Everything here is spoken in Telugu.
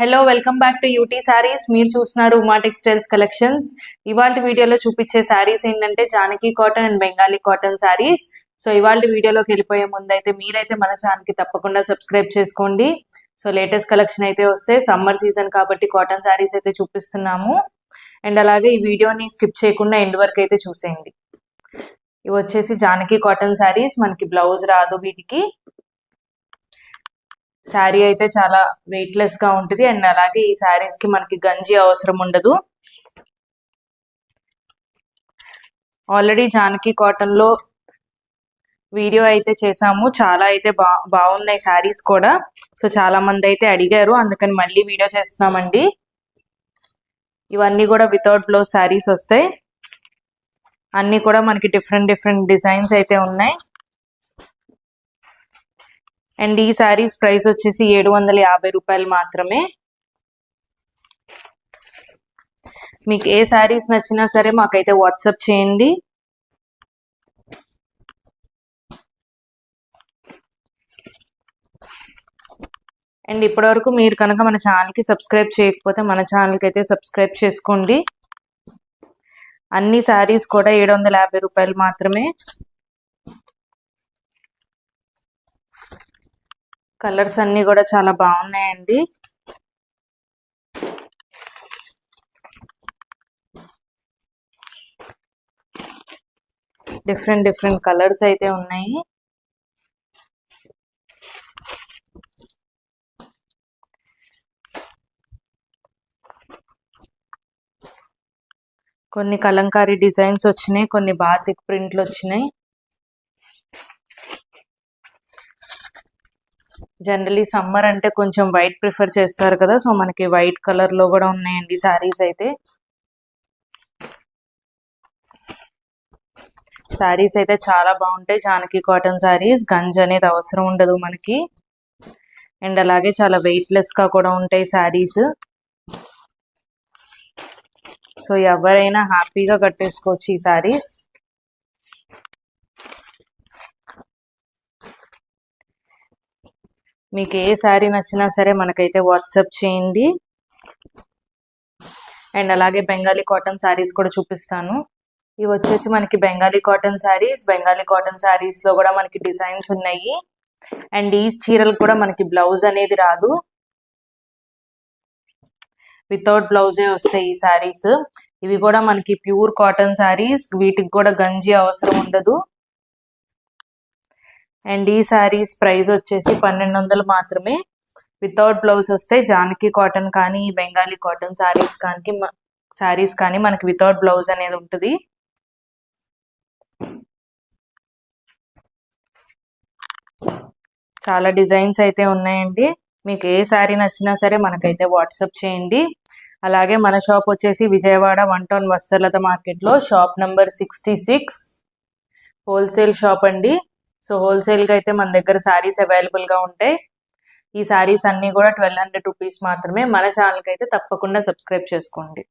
Hello welcome back to UT sarees. మీరు చూస్తున్నారు ఉమా టెక్స్టైల్స్ కలెక్షన్స్. ఇవాళ వీడియోలో చూపించే శారీస్ ఏంటంటే Janaki cotton and Bengali cotton saris. So ఇవాళ వీడియోలోకి వెళ్ళిపోయే ముందు అయితే మీరైతే మన ఛానల్కి తప్పకుండా సబ్స్క్రైబ్ చేసుకోండి. సో లేటెస్ట్ కలెక్షన్ అయితే వస్తే సమ్మర్ సీజన్ కాబట్టి కాటన్ శారీస్ అయితే చూపిస్తున్నాము. అండ్ అలాగే ఈ వీడియోని స్కిప్ చేయకుండా ఎండ్ వరకు అయితే చూసేయండి. ఇవి వచ్చేసి జానకి కాటన్ శారీస్. మనకి బ్లౌజ్ రాదు వీటికి. శారీ అయితే చాలా వెయిట్లెస్ గా ఉంటుంది. అండ్ అలాగే ఈ శారీస్ కి మనకి గంజి అవసరం ఉండదు. ఆల్రెడీ జానకి కాటన్ లో వీడియో అయితే చేసాము. చాలా అయితే బాగున్నాయి శారీస్ కూడా. సో చాలా మంది అయితే అడిగారు, అందుకని మళ్ళీ వీడియో చేస్తున్నామండి. ఇవన్నీ కూడా వితౌట్ బ్లౌజ్ శారీస్ వస్తాయి. అన్ని కూడా మనకి డిఫరెంట్ డిజైన్స్ అయితే ఉన్నాయి. అండ్ ఈ శారీస్ ప్రైస్ వచ్చేసి 750 రూపాయలు మాత్రమే. మీకు ఏ శారీస్ నచ్చినా సరే మాకైతే వాట్సాప్ చేయండి. అండ్ ఇప్పటివరకు మీరు కనుక మన ఛానల్కి సబ్స్క్రైబ్ చేయకపోతే మన ఛానల్కి అయితే సబ్స్క్రైబ్ చేసుకోండి. అన్ని శారీస్ కూడా 750 రూపాయలు మాత్రమే. కలర్స్ అన్ని కూడా చాలా బాగున్నాయండి. డిఫరెంట్ కలర్స్ అయితే ఉన్నాయి. కొన్ని కలంకారీ డిజైన్స్ వచ్చినాయి, కొన్ని బాతిక్ ప్రింట్లు వచ్చినాయి. జనరలీ సమ్మర్ అంటే కొంచెం వైట్ ప్రిఫర్ చేస్తారు కదా, సో మనకి వైట్ కలర్ లో కూడా ఉన్నాయండి శారీస్ అయితే. శారీస్ అయితే చాలా బాగుంటాయి. జానకి కాటన్ శారీస్, గంజ్ అనేది అవసరం ఉండదు మనకి. అండ్ అలాగే చాలా వెయిట్లెస్ గా కూడా ఉంటాయి శారీస్. సో ఎవరైనా హ్యాపీగా కట్టేసుకోవచ్చు ఈ శారీస్. మీకు ఏ శారీ నచ్చినా సరే మనకైతే వాట్సాప్ చేయండి. అండ్ అలాగే బెంగాలీ కాటన్ శారీస్ కూడా చూపిస్తాను. ఇవి వచ్చేసి మనకి బెంగాలీ కాటన్ శారీస్. బెంగాలీ కాటన్ శారీస్ లో కూడా మనకి డిజైన్స్ ఉన్నాయి. అండ్ ఈ చీరలు కూడా మనకి బ్లౌజ్ అనేది రాదు, వితౌట్ బ్లౌజే వస్తాయి ఈ శారీస్. ఇవి కూడా మనకి ప్యూర్ కాటన్ శారీస్, వీటికి కూడా గంజి అవసరం ఉండదు. అండ్ ఈ శారీస్ ప్రైస్ వచ్చేసి 1200 మాత్రమే. వితౌట్ బ్లౌజ్ వస్తాయి. జానకి కాటన్ కానీ బెంగాలీ కాటన్ శారీస్ కానీ మనకి వితౌట్ బ్లౌజ్ అనేది ఉంటుంది. చాలా డిజైన్స్ అయితే ఉన్నాయండి. మీకు ఏ శారీ నచ్చినా సరే మనకైతే వాట్సాప్ చేయండి. అలాగే మన షాప్ వచ్చేసి విజయవాడ 1 టౌన్ వస్త్రలత మార్కెట్లో షాప్ నంబర్ 66 హోల్సేల్ షాప్ అండి. సో హోల్సేల్గా అయితే మన దగ్గర శారీస్ అవైలబుల్గా ఉంటాయి. ఈ శారీస్ అన్నీ కూడా 1200 రూపీస్ మాత్రమే. మన ఛానల్కి అయితే తప్పకుండా సబ్స్క్రైబ్ చేసుకోండి.